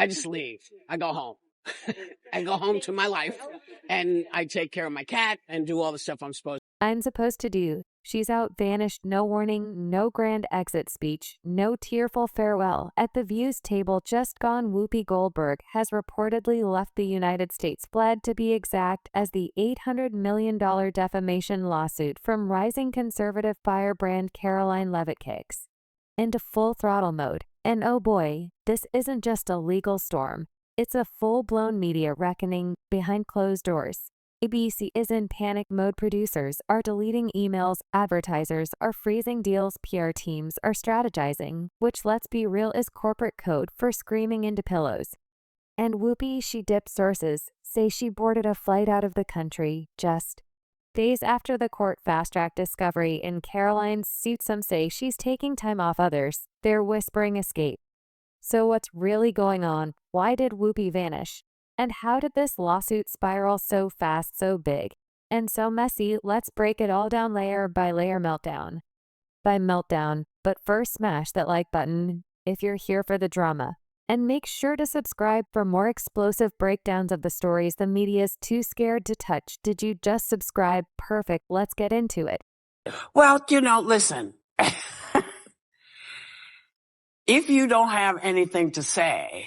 I just leave. I go home. I go home to my life, and I take care of my cat and do all the stuff I'm supposed to do. She's out, vanished, no warning, no grand exit speech, no tearful farewell. At the View's table, just gone Whoopi Goldberg has reportedly left the United States, fled to be exact, as the $800 million defamation lawsuit from rising conservative firebrand Karoline Leavitt kicks into full throttle mode. And oh boy, this isn't just a legal storm. It's a full-blown media reckoning behind closed doors. ABC is in panic mode. Producers are deleting emails, advertisers are freezing deals, PR teams are strategizing, which, let's be real, is corporate code for screaming into pillows. And Whoopi, she dipped. Sources say she boarded a flight out of the country just days after the court fast-track discovery in Karoline's suit. Some say she's taking time off, others, they're whispering escape. So what's really going on? Why did Whoopi vanish? And how did this lawsuit spiral so fast, so big, and so messy? Let's break it all down layer by layer, meltdown by meltdown. But first, smash that like button if you're here for the drama. And make sure to subscribe for more explosive breakdowns of the stories the media's too scared to touch. Did you just subscribe? Perfect. Let's get into it. Well, listen. If you don't have anything to say,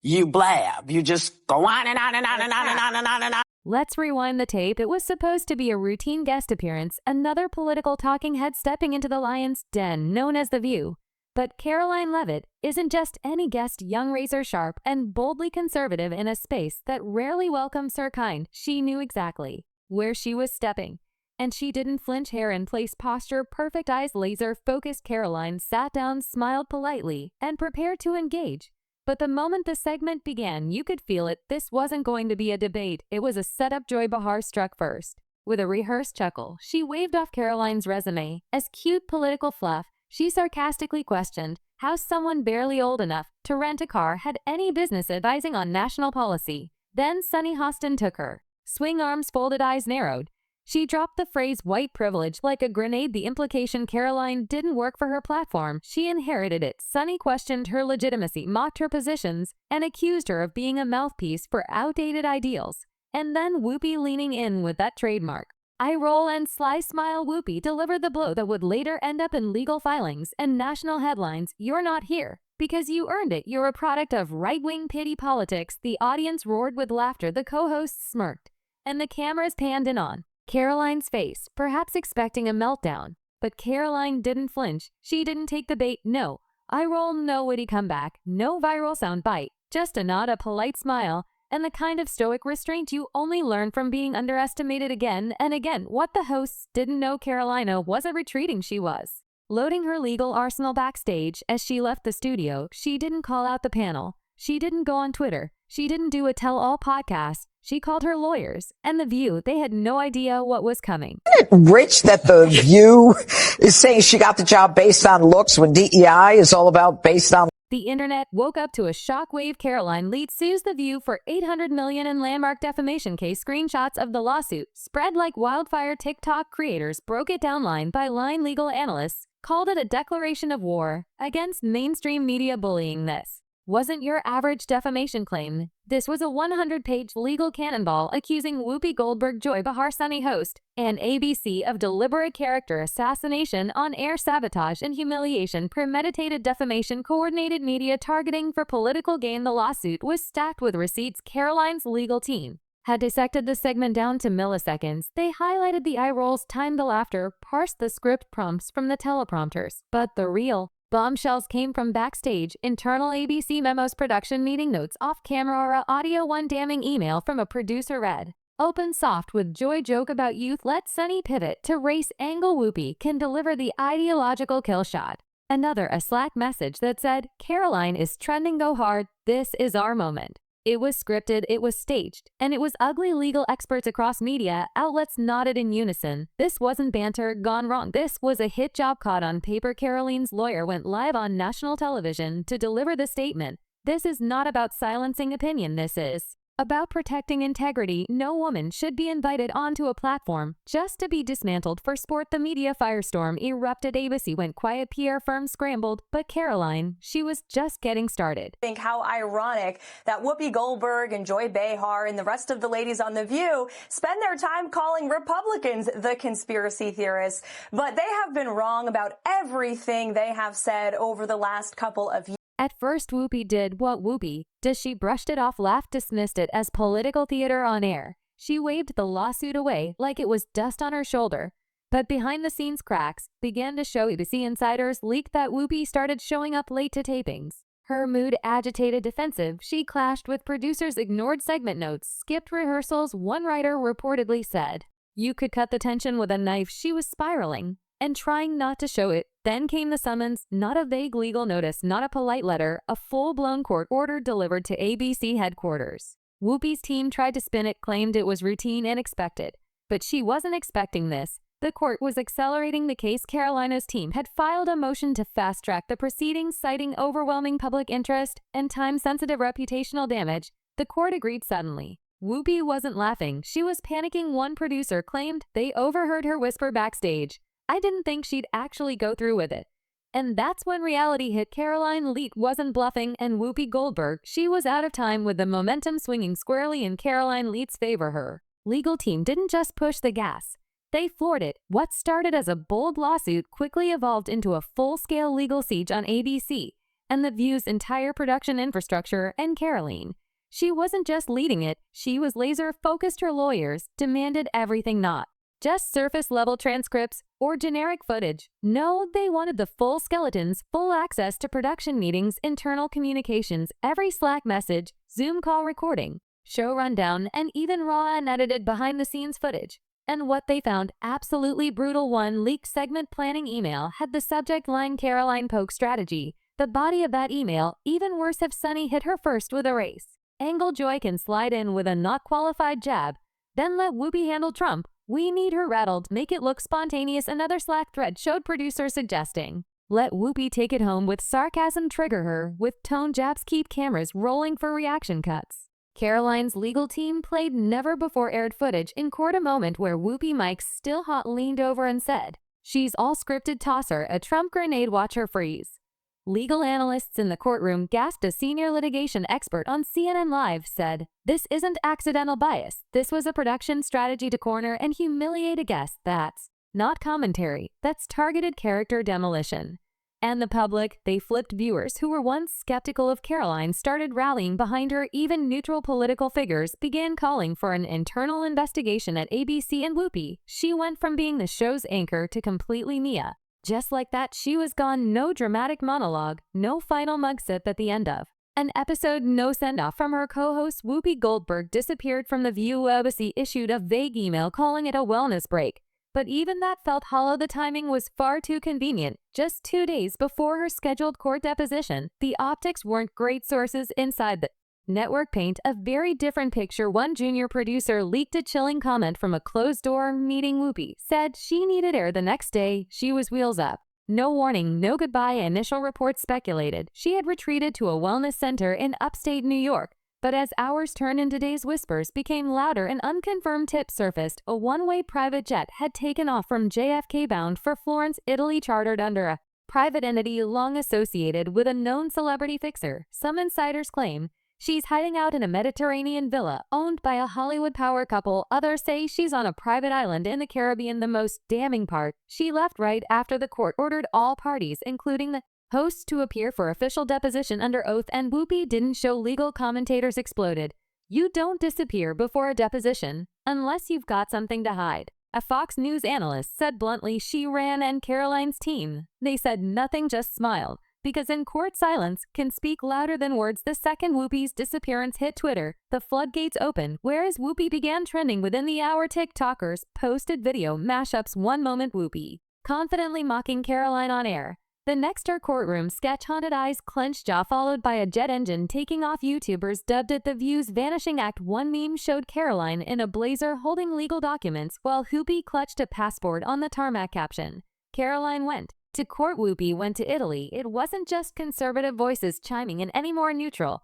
you blab. You just go on and on and on and on and on and on and on. Let's rewind the tape. It was supposed to be a routine guest appearance, another political talking head stepping into the lion's den known as The View. But Karoline Leavitt isn't just any guest, young, razor sharp, and boldly conservative in a space that rarely welcomes her kind. She knew exactly where she was stepping. And she didn't flinch. Hair in place, posture perfect, eyes laser-focused. Karoline sat down, smiled politely, and prepared to engage. But the moment the segment began, you could feel it. This wasn't going to be a debate. It was a setup. Joy Behar struck first. With a rehearsed chuckle, she waved off Karoline's resume as cute political fluff. She sarcastically questioned how someone barely old enough to rent a car had any business advising on national policy. Then Sunny Hostin took her. Swing arms folded, eyes narrowed. She dropped the phrase white privilege like a grenade. The implication Karoline didn't work for her platform. She inherited it. Sunny questioned her legitimacy, mocked her positions, and accused her of being a mouthpiece for outdated ideals. And then Whoopi, leaning in with that trademark eye roll and sly smile, Whoopi delivered the blow that would later end up in legal filings and national headlines. You're not here because you earned it. You're a product of right-wing pity politics. The audience roared with laughter. The co-hosts smirked, and the cameras panned in on Karoline's face, perhaps expecting a meltdown. But Karoline didn't flinch. She didn't take the bait. No eye roll, no witty comeback, no viral soundbite, just a nod, a polite smile, and the kind of stoic restraint you only learn from being underestimated again and again. What the hosts didn't know, Karoline wasn't retreating. She was loading her legal arsenal backstage. As she left the studio, she didn't call out the panel. She didn't go on Twitter. She didn't do a tell-all podcast. She called her lawyers and The View. They had no idea what was coming. Isn't it rich that The View is saying she got the job based on looks when DEI is all about based on... The internet woke up to a shockwave. Karoline Leavitt sues The View for $800 million in landmark defamation case. Screenshots of the lawsuit spread like wildfire. TikTok creators broke it down line by line. Legal analysts called it a declaration of war against mainstream media bullying. This wasn't your average defamation claim. This was a 100-page legal cannonball accusing Whoopi Goldberg, Joy Behar, Sunny Host, and ABC of deliberate character assassination, on-air sabotage and humiliation, premeditated defamation, coordinated media targeting for political gain. The lawsuit was stacked with receipts. Karoline's legal team had dissected the segment down to milliseconds. They highlighted the eye rolls, timed the laughter, parsed the script prompts from the teleprompters. But the real bombshells came from backstage. Internal ABC memos, production meeting notes, off-camera audio. One damning email from a producer read, "Open soft with Joy joke about youth. Let Sunny pivot to race angle. Whoopi can deliver the ideological kill shot." Another, a Slack message that said, "Karoline is trending. Go hard. This is our moment." It was scripted, it was staged, and it was ugly. Legal experts across media outlets nodded in unison. This wasn't banter gone wrong. This was a hit job caught on paper. Karoline's lawyer went live on national television to deliver the statement. This is not about silencing opinion. This is About protecting integrity, no woman should be invited onto a platform just to be dismantled for sport. The media firestorm erupted. ABC went quiet, PR firm scrambled, but Karoline, she was just getting started. Think how ironic that Whoopi Goldberg and Joy Behar and the rest of the ladies on The View spend their time calling Republicans the conspiracy theorists, but they have been wrong about everything they have said over the last couple of years. At first, Whoopi did what Whoopi does. She brushed it off, laughed, dismissed it as political theater on air. She waved the lawsuit away like it was dust on her shoulder. But behind-the-scenes cracks began to show. ABC insiders leaked that Whoopi started showing up late to tapings. Her mood agitated, defensive. She clashed with producers, ignored segment notes, skipped rehearsals. One writer reportedly said, "You could cut the tension with a knife." She was spiraling and trying not to show it. Then came the summons, not a vague legal notice, not a polite letter, a full-blown court order delivered to ABC headquarters. Whoopi's team tried to spin it, claimed it was routine and expected. But she wasn't expecting this. The court was accelerating the case. Karolina's team had filed a motion to fast-track the proceedings, citing overwhelming public interest and time-sensitive reputational damage. The court agreed suddenly. Whoopi wasn't laughing. She was panicking. One producer claimed they overheard her whisper backstage, "I didn't think she'd actually go through with it." And that's when reality hit. Karoline Leavitt wasn't bluffing, and Whoopi Goldberg, she was out of time with the momentum swinging squarely in Karoline Leavitt's favor. Her legal team didn't just push the gas. They floored it. What started as a bold lawsuit quickly evolved into a full-scale legal siege on ABC and The View's entire production infrastructure. And Karoline, she wasn't just leading it, she was laser-focused. Her lawyers demanded everything, not just surface-level transcripts or generic footage. No, they wanted the full skeletons, full access to production meetings, internal communications, every Slack message, Zoom call recording, show rundown, and even raw and edited behind-the-scenes footage. And what they found absolutely brutal. One leaked segment planning email had the subject line "Karoline Polk Strategy." The body of that email, even worse, have Sunny hit her first with a race. Angle Joy can slide in with a not qualified jab, then let Whoopi handle Trump. We need her rattled, make it look spontaneous. Another Slack thread showed producers suggesting, let Whoopi take it home with sarcasm, trigger her with tone jabs, keep cameras rolling for reaction cuts. Karoline's legal team played never-before-aired footage in court, a moment where Whoopi, mic still hot, leaned over and said, "She's all scripted, toss her a Trump grenade, watch her freeze." Legal analysts in the courtroom gasped. A senior litigation expert on CNN Live said, "This isn't accidental bias. This was a production strategy to corner and humiliate a guest. That's not commentary. That's targeted character demolition." And the public, they flipped. Viewers who were once skeptical of Karoline started rallying behind her. Even neutral political figures began calling for an internal investigation at ABC. And Whoopi, she went from being the show's anchor to completely Mia. Just like that, she was gone. No dramatic monologue, no final mug sip at the end of an episode, no send-off from her co-host. Whoopi Goldberg disappeared from The View. ABC issued a vague email calling it a wellness break. But even that felt hollow. The timing was far too convenient. Just 2 days before her scheduled court deposition, the optics weren't great. Sources inside the network paint a very different picture. One junior producer leaked a chilling comment from a closed-door meeting. Whoopi said she needed air the next day. She was wheels up. No warning, no goodbye. Initial reports speculated she had retreated to a wellness center in upstate New York. But as hours turned into days, whispers became louder and unconfirmed tips surfaced. A one-way private jet had taken off from JFK bound for Florence, Italy, chartered under a private entity long associated with a known celebrity fixer. Some insiders claim she's hiding out in a Mediterranean villa owned by a Hollywood power couple. Others say she's on a private island in the Caribbean. The most damning part, she left right after the court ordered all parties, including the hosts, to appear for official deposition under oath. And Whoopi didn't show. Legal commentators exploded. You don't disappear before a deposition unless you've got something to hide. A Fox News analyst said bluntly she ran, and Karoline's team, they said nothing, just smiled. Because in court, silence can speak louder than words. The second Whoopi's disappearance hit Twitter, the floodgates opened. Whereas Whoopi began trending within the hour, TikTokers posted video mashups. One moment, Whoopi confidently mocking Karoline on air. The next, her courtroom sketch, haunted eyes, clenched jaw, followed by a jet engine taking off. YouTubers dubbed it The View's vanishing act. One meme showed Karoline in a blazer holding legal documents while Whoopi clutched a passport on the tarmac. Caption: Karoline went to court, Whoopi went to Italy. It wasn't just conservative voices chiming in, any more neutral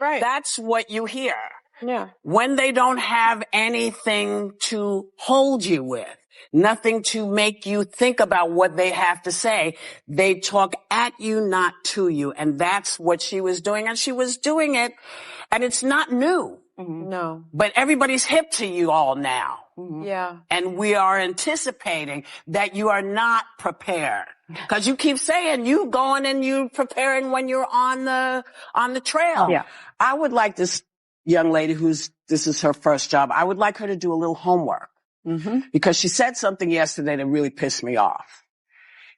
Right. That's what you hear. Yeah. When they don't have anything to hold you with. nothing to make you think about what they have to say. They talk at you, not to you. And that's what she was doing. And she was doing it, and it's not new. No. But everybody's hip to you all now. Yeah. And we are anticipating that you are not prepared. Because you keep saying you going and you preparing when you're on the trail. Yeah. I would like this young lady this is her first job. I would like her to do a little homework. Because she said something yesterday that really pissed me off.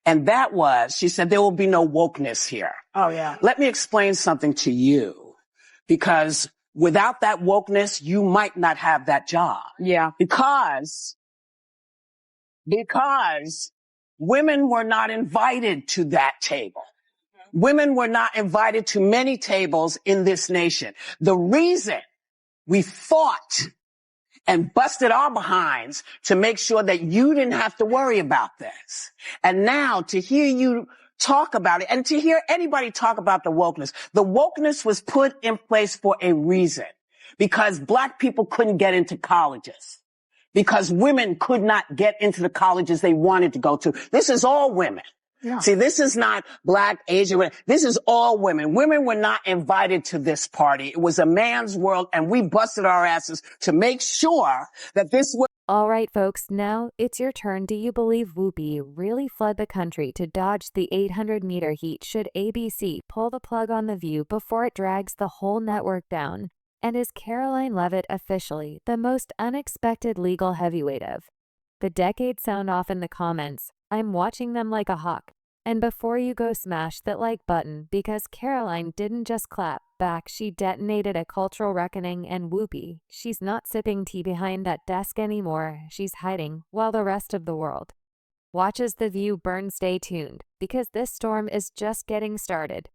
And that was, she said, there will be no wokeness here. Oh, yeah. Let me explain something to you. Because without that wokeness, you might not have that job. Yeah. Because women were not invited to that table. Women were not invited to many tables in this nation. The reason we fought and busted our behinds to make sure that you didn't have to worry about this. And now to hear you talk about it and to hear anybody talk about the wokeness was put in place for a reason, because Black people couldn't get into colleges, because women could not get into the colleges they wanted to go to. This is all women. Yeah. See, this is not Black, Asian women. This is all women. Women were not invited to this party. It was a man's world, and we busted our asses to make sure that this was. All right, folks, now it's your turn. Do you believe Whoopi really fled the country to dodge the 800-meter heat? Should ABC pull the plug on The View before it drags the whole network down? And is Karoline Leavitt officially the most unexpected legal heavyweight of the decade? Sound off in the comments. I'm watching them like a hawk. And before you go, smash that like button, because Karoline didn't just clap back, she detonated a cultural reckoning. And Whoopi, she's not sipping tea behind that desk anymore. She's hiding while the rest of the world watches The View burn. Stay tuned, because this storm is just getting started.